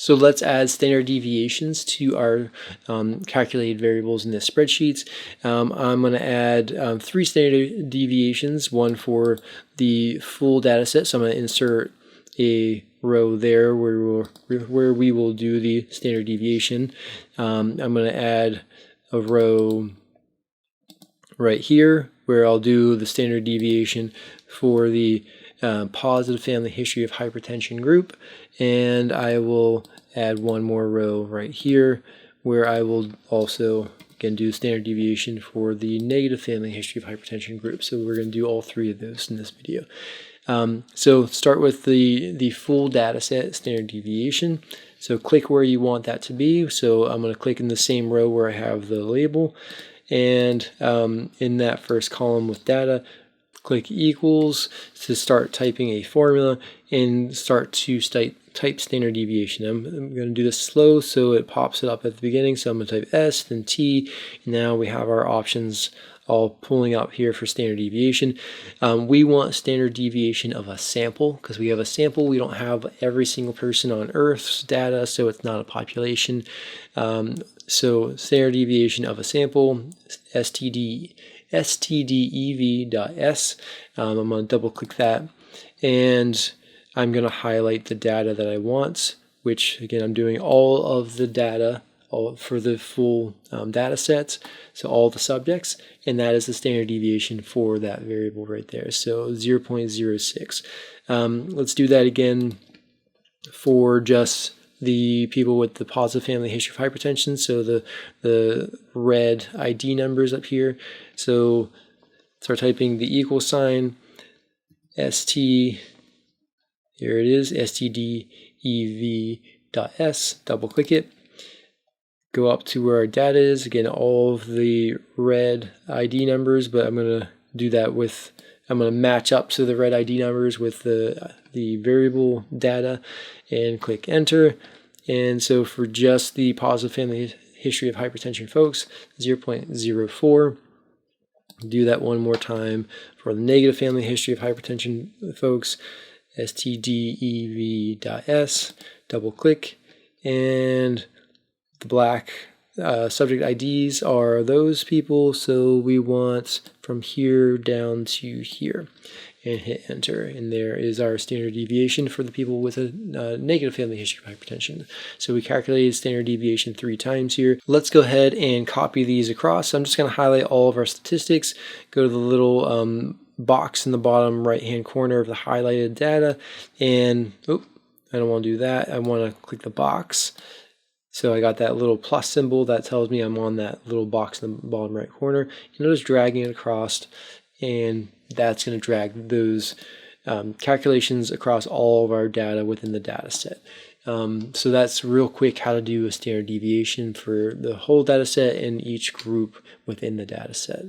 So let's add standard deviations to our calculated variables in the spreadsheets. I'm going to add 3 standard deviations, one for the full data set. So I'm going to insert a row there where we will do the standard deviation. I'm going to add a row right here where I'll do the standard deviation for the positive family history of hypertension group, and I will add one more row right here where I will also again do standard deviation for the negative family history of hypertension group. So we're going to do all 3 of those in this video. So start with the full data set standard deviation. So click where you want that to be. So I'm going to click in the same row where I have the label, and in that first column with data, click equals to start typing a formula and start to type standard deviation. I'm going to do this slow so it pops it up at the beginning. So I'm going to type S, then T. Now we have our options all pulling up here for standard deviation. We want standard deviation of a sample because we have a sample. We don't have every single person on Earth's data, so it's not a population. So standard deviation of a sample, stdev.s. I'm going to double click that, and I'm going to highlight the data that I want, which again I'm doing all of the data for the full data sets, so all the subjects, and that is the standard deviation for that variable right there, so 0.06. Let's do that again for just the people with the positive family history of hypertension, so the red ID numbers up here. So start typing the equal sign, ST, here it is, stdev.s, double click it, go up to where our data is, again all of the red ID numbers, but I'm going to do that with, I'm going to match up to the red ID numbers with the variable data, and click enter. And so for just the positive family history of hypertension folks, 0.04. Do that one more time for the negative family history of hypertension folks, stdev.s, double click, and the black subject IDs are those people, so we want from here down to here, and hit enter, and there is our standard deviation for the people with a negative family history of hypertension. So we calculated standard deviation 3 times here. Let's go ahead and copy these across. So I'm just going to highlight all of our statistics, go to the little box in the bottom right hand corner of the highlighted data, and I don't want to do that, I want to click the box. So I got that little plus symbol that tells me I'm on that little box in the bottom right corner, and I'm just dragging it across, and that's going to drag those calculations across all of our data within the data set. So that's real quick how to do a standard deviation for the whole data set and each group within the data set.